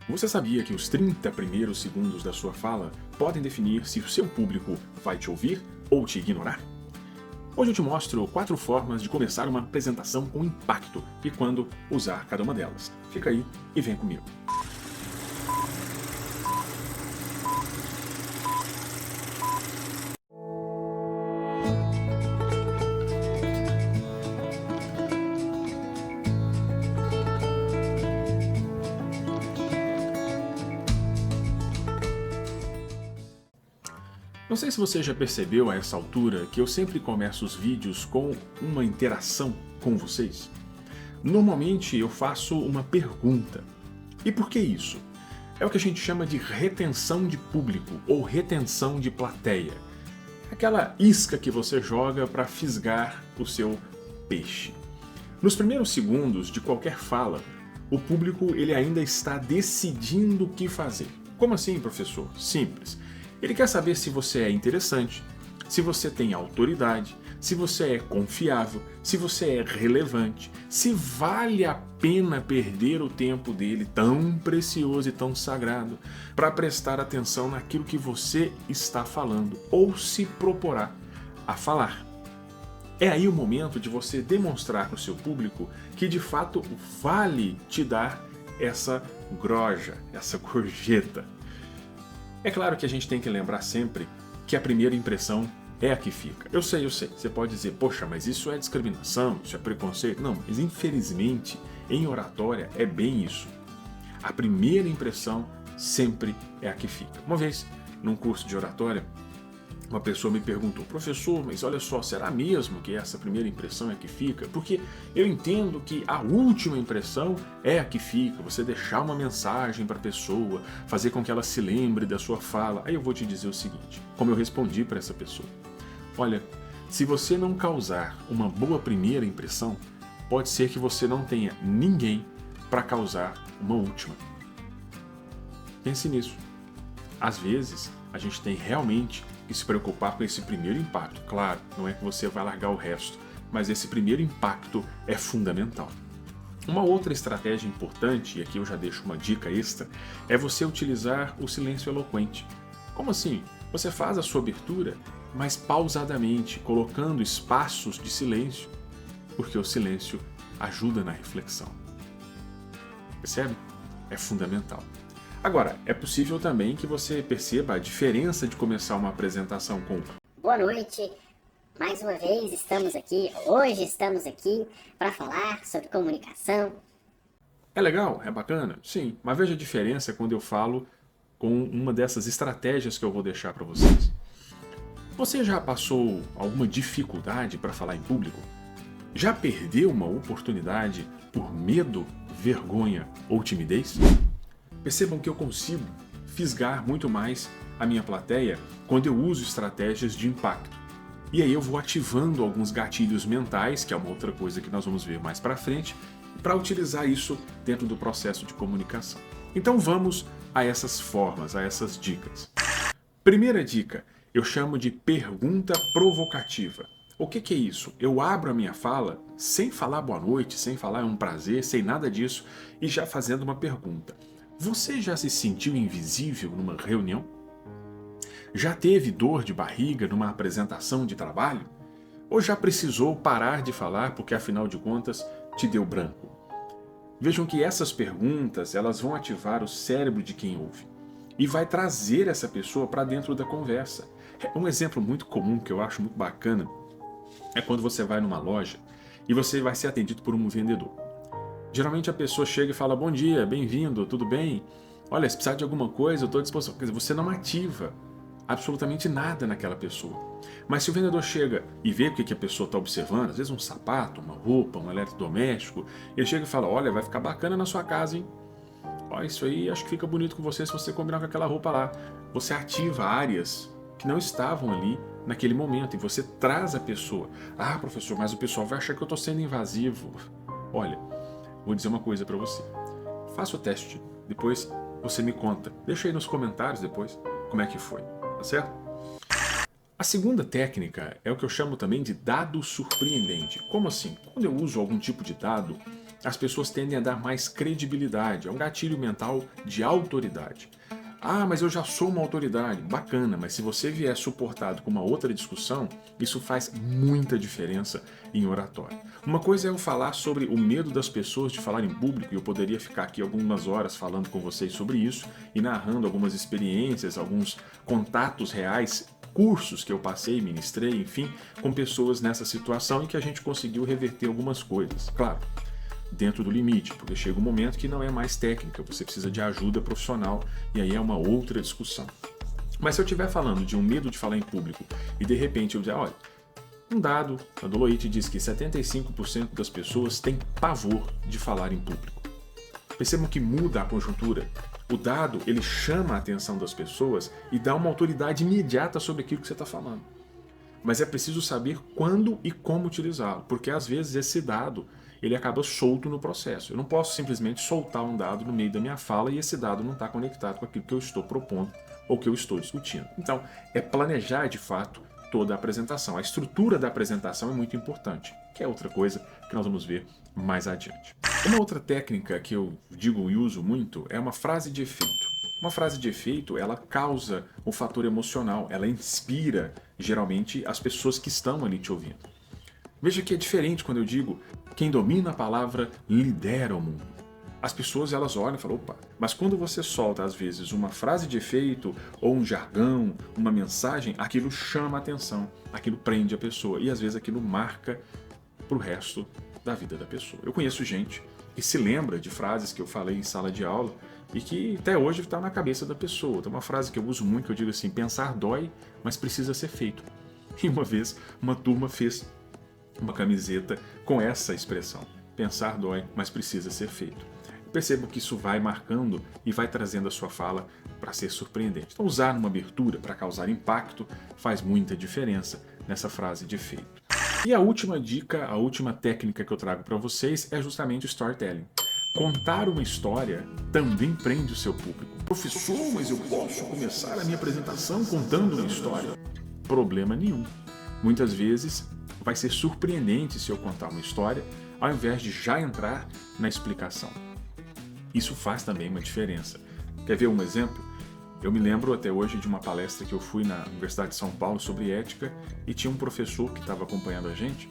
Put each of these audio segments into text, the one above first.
Você sabia que os 30 primeiros segundos da sua fala podem definir se o seu público vai te ouvir ou te ignorar? Hoje eu te mostro 4 formas de começar uma apresentação com impacto e quando usar cada uma delas. Fica aí e vem comigo. Não sei se você já percebeu a essa altura que eu sempre começo os vídeos com uma interação com vocês. Normalmente eu faço uma pergunta. E por que isso? É o que a gente chama de retenção de público ou retenção de plateia. Aquela isca que você joga para fisgar o seu peixe. Nos primeiros segundos de qualquer fala, o público ele ainda está decidindo o que fazer. Como assim, professor? Simples. Ele quer saber se você é interessante, se você tem autoridade, se você é confiável, se você é relevante, se vale a pena perder o tempo dele tão precioso e tão sagrado para prestar atenção naquilo que você está falando ou se proporá a falar. É aí o momento de você demonstrar para o seu público que de fato vale te dar essa groja, essa gorjeta. É claro que a gente tem que lembrar sempre que a primeira impressão é a que fica. Eu sei. Você pode dizer, poxa, mas isso é discriminação, isso é preconceito. Não, mas infelizmente, em oratória é bem isso. A primeira impressão sempre é a que fica. Uma vez, num curso de oratória, uma pessoa me perguntou, professor, mas olha só, será mesmo que essa primeira impressão é a que fica? Porque eu entendo que a última impressão é a que fica, você deixar uma mensagem para a pessoa, fazer com que ela se lembre da sua fala. Aí eu vou te dizer o seguinte, como eu respondi para essa pessoa. Olha, se você não causar uma boa primeira impressão, pode ser que você não tenha ninguém para causar uma última. Pense nisso. Às vezes, a gente tem realmente que se preocupar com esse primeiro impacto. Claro, não é que você vai largar o resto, mas esse primeiro impacto é fundamental. Uma outra estratégia importante, e aqui eu já deixo uma dica extra, é você utilizar o silêncio eloquente. Como assim? Você faz a sua abertura, mas pausadamente, colocando espaços de silêncio, porque o silêncio ajuda na reflexão. Percebe? É fundamental. Agora, é possível também que você perceba a diferença de começar uma apresentação com Boa noite, mais uma vez hoje estamos aqui para falar sobre comunicação. é legal, é bacana? Sim, mas veja a diferença quando eu falo com uma dessas estratégias que eu vou deixar para vocês. Você já passou alguma dificuldade para falar em público? Já perdeu uma oportunidade por medo, vergonha ou timidez? Percebam que eu consigo fisgar muito mais a minha plateia quando eu uso estratégias de impacto. E aí eu vou ativando alguns gatilhos mentais, que é uma outra coisa que nós vamos ver mais para frente, para utilizar isso dentro do processo de comunicação. Então vamos a essas formas, a essas dicas. Primeira dica, eu chamo de pergunta provocativa. O que é isso? Eu abro a minha fala sem falar boa noite, sem falar é um prazer, sem nada disso, e já fazendo uma pergunta. Você já se sentiu invisível numa reunião? Já teve dor de barriga numa apresentação de trabalho? Ou já precisou parar de falar porque afinal de contas te deu branco? Vejam que essas perguntas elas vão ativar o cérebro de quem ouve e vai trazer essa pessoa para dentro da conversa. Um exemplo muito comum que eu acho muito bacana é quando você vai numa loja e você vai ser atendido por um vendedor. Geralmente a pessoa chega e fala, bom dia, bem-vindo, tudo bem? Olha, se precisar de alguma coisa, eu estou à disposição. Quer dizer, você não ativa absolutamente nada naquela pessoa. Mas se o vendedor chega e vê o que a pessoa está observando, às vezes um sapato, uma roupa, um eletrodoméstico, ele chega e fala, olha, vai ficar bacana na sua casa, hein? Ó, isso aí acho que fica bonito com você se você combinar com aquela roupa lá. Você ativa áreas que não estavam ali naquele momento e você traz a pessoa. Ah, professor, mas o pessoal vai achar que eu estou sendo invasivo. Olha, vou dizer uma coisa para você. Faça o teste, depois você me conta. Deixa aí nos comentários depois como é que foi, tá certo? A segunda técnica é o que eu chamo também de dado surpreendente. Como assim? Quando eu uso algum tipo de dado, as pessoas tendem a dar mais credibilidade, é um gatilho mental de autoridade. Ah, mas eu já sou uma autoridade. Bacana, mas se você vier suportado com uma outra discussão, isso faz muita diferença em oratória. Uma coisa é eu falar sobre o medo das pessoas de falar em público, e eu poderia ficar aqui algumas horas falando com vocês sobre isso e narrando algumas experiências, alguns contatos reais, cursos que eu passei, ministrei, enfim, com pessoas nessa situação e que a gente conseguiu reverter algumas coisas. Claro, dentro do limite, porque chega um momento que não é mais técnica, você precisa de ajuda profissional e aí é uma outra discussão. Mas se eu estiver falando de um medo de falar em público e de repente eu dizer, olha, um dado da Deloitte diz que 75% das pessoas têm pavor de falar em público. Percebam que muda a conjuntura. O dado, ele chama a atenção das pessoas e dá uma autoridade imediata sobre aquilo que você está falando. Mas é preciso saber quando e como utilizá-lo, porque às vezes esse dado ele acaba solto no processo. Eu não posso simplesmente soltar um dado no meio da minha fala e esse dado não está conectado com aquilo que eu estou propondo ou que eu estou discutindo. Então, é planejar de fato toda a apresentação. A estrutura da apresentação é muito importante, que é outra coisa que nós vamos ver mais adiante. Uma outra técnica que eu digo e uso muito é uma frase de efeito. Uma frase de efeito, ela causa um fator emocional, ela inspira geralmente as pessoas que estão ali te ouvindo. Veja que é diferente quando eu digo quem domina a palavra lidera o mundo. As pessoas elas olham e falam, opa, mas quando você solta às vezes uma frase de efeito ou um jargão, uma mensagem, aquilo chama a atenção, aquilo prende a pessoa e às vezes aquilo marca para o resto da vida da pessoa. Eu conheço gente que se lembra de frases que eu falei em sala de aula e que até hoje está na cabeça da pessoa. Tem uma frase que eu uso muito que eu digo assim, pensar dói, mas precisa ser feito. E uma vez uma turma fez uma camiseta com essa expressão. Pensar dói, mas precisa ser feito. Percebo que isso vai marcando e vai trazendo a sua fala para ser surpreendente. Então usar numa abertura para causar impacto faz muita diferença nessa frase de efeito. E a última dica, a última técnica que eu trago para vocês é justamente o storytelling. Contar uma história também prende o seu público. Professor, mas eu posso começar a minha apresentação contando uma história? Problema nenhum. Muitas vezes vai ser surpreendente se eu contar uma história, ao invés de já entrar na explicação. Isso faz também uma diferença. Quer ver um exemplo? Eu me lembro até hoje de uma palestra que eu fui na Universidade de São Paulo sobre ética e tinha um professor que estava acompanhando a gente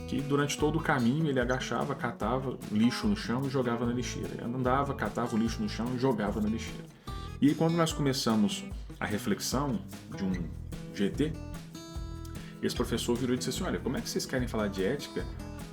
que durante todo o caminho ele agachava, catava lixo no chão e jogava na lixeira. Ele andava, catava o lixo no chão e jogava na lixeira. E quando nós começamos a reflexão de um GT, esse professor virou e disse assim, olha, como é que vocês querem falar de ética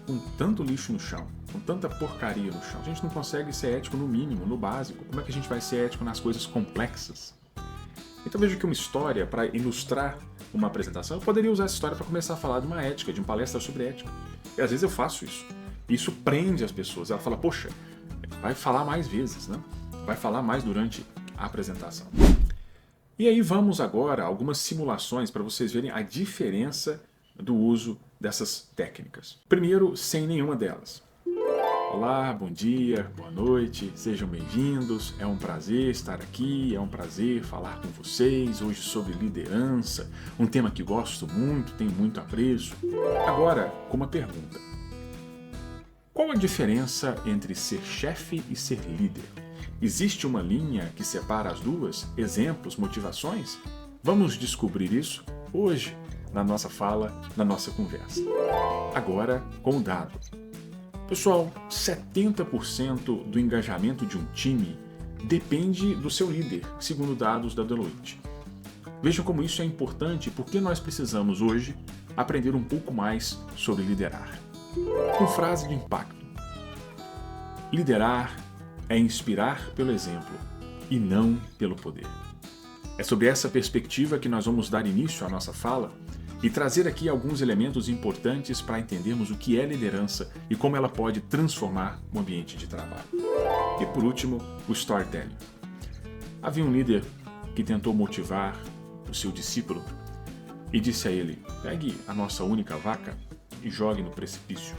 com tanto lixo no chão, com tanta porcaria no chão? A gente não consegue ser ético no mínimo, no básico. Como é que a gente vai ser ético nas coisas complexas? Então veja que uma história, para ilustrar uma apresentação, eu poderia usar essa história para começar a falar de uma ética, de uma palestra sobre ética. E às vezes eu faço isso. E isso prende as pessoas. Ela fala, poxa, vai falar mais vezes, né? Vai falar mais durante a apresentação. E aí vamos agora a algumas simulações para vocês verem a diferença do uso dessas técnicas. Primeiro, sem nenhuma delas. Olá, bom dia, boa noite, sejam bem-vindos, é um prazer estar aqui, é um prazer falar com vocês hoje sobre liderança, um tema que gosto muito, tenho muito apreço. Agora, com uma pergunta. Qual a diferença entre ser chefe e ser líder? Existe uma linha que separa as duas? Exemplos, motivações? Vamos descobrir isso hoje na nossa fala, na nossa conversa. Agora, com o dado. Pessoal, 70% do engajamento de um time depende do seu líder, segundo dados da Deloitte. Vejam como isso é importante e por que nós precisamos hoje aprender um pouco mais sobre liderar. Com frase de impacto. Liderar é inspirar pelo exemplo e não pelo poder. É sobre essa perspectiva que nós vamos dar início à nossa fala e trazer aqui alguns elementos importantes para entendermos o que é liderança e como ela pode transformar o ambiente de trabalho. E por último, o storytelling. Havia um líder que tentou motivar o seu discípulo e disse a ele, pegue a nossa única vaca e jogue no precipício.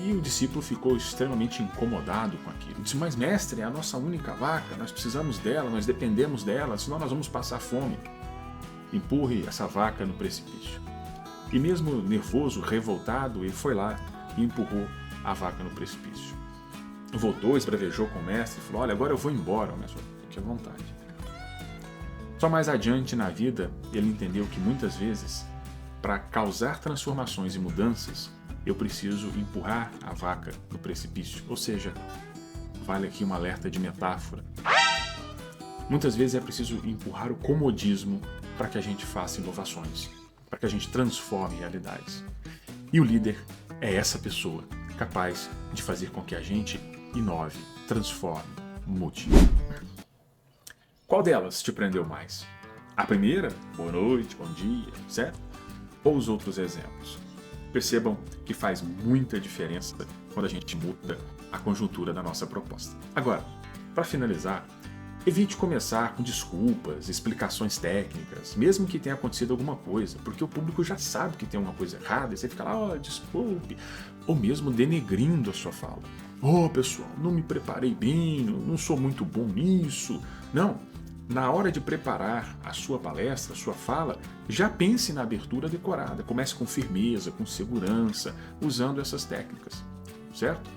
E o discípulo ficou extremamente incomodado com aquilo. Disse, mas mestre, é a nossa única vaca, nós precisamos dela, nós dependemos dela, senão nós vamos passar fome. Empurre essa vaca no precipício. E mesmo nervoso, revoltado, ele foi lá e empurrou a vaca no precipício. Voltou, esbravejou com o mestre e falou: olha, agora eu vou embora, mestre, fique à vontade. Só mais adiante na vida, ele entendeu que muitas vezes, para causar transformações e mudanças, eu preciso empurrar a vaca no precipício. Ou seja, vale aqui um alerta de metáfora. Muitas vezes é preciso empurrar o comodismo para que a gente faça inovações, para que a gente transforme realidades. E o líder é essa pessoa, capaz de fazer com que a gente inove, transforme, mude. Qual delas te prendeu mais? A primeira, boa noite, bom dia, certo? Ou os outros exemplos? Percebam que faz muita diferença quando a gente muda a conjuntura da nossa proposta. Agora, para finalizar, evite começar com desculpas, explicações técnicas, mesmo que tenha acontecido alguma coisa, porque o público já sabe que tem uma coisa errada e você fica lá, desculpe, ou mesmo denegrindo a sua fala. Pessoal, não me preparei bem, não sou muito bom nisso. Não, na hora de preparar a sua palestra, a sua fala, já pense na abertura decorada, comece com firmeza, com segurança, usando essas técnicas, certo?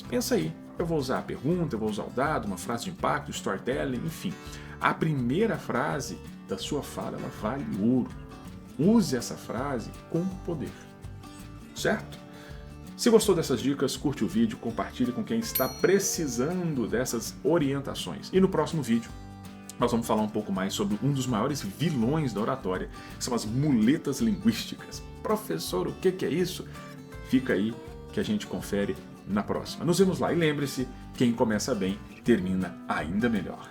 Pensa aí, eu vou usar a pergunta, eu vou usar o dado, uma frase de impacto, storytelling, enfim. A primeira frase da sua fala, ela vale ouro. Use essa frase com poder, certo? Se gostou dessas dicas, curte o vídeo, compartilhe com quem está precisando dessas orientações. E no próximo vídeo, nós vamos falar um pouco mais sobre um dos maiores vilões da oratória, que são as muletas linguísticas. Professor, o que é isso? Fica aí que a gente confere na próxima. Nos vemos lá e lembre-se, quem começa bem, termina ainda melhor.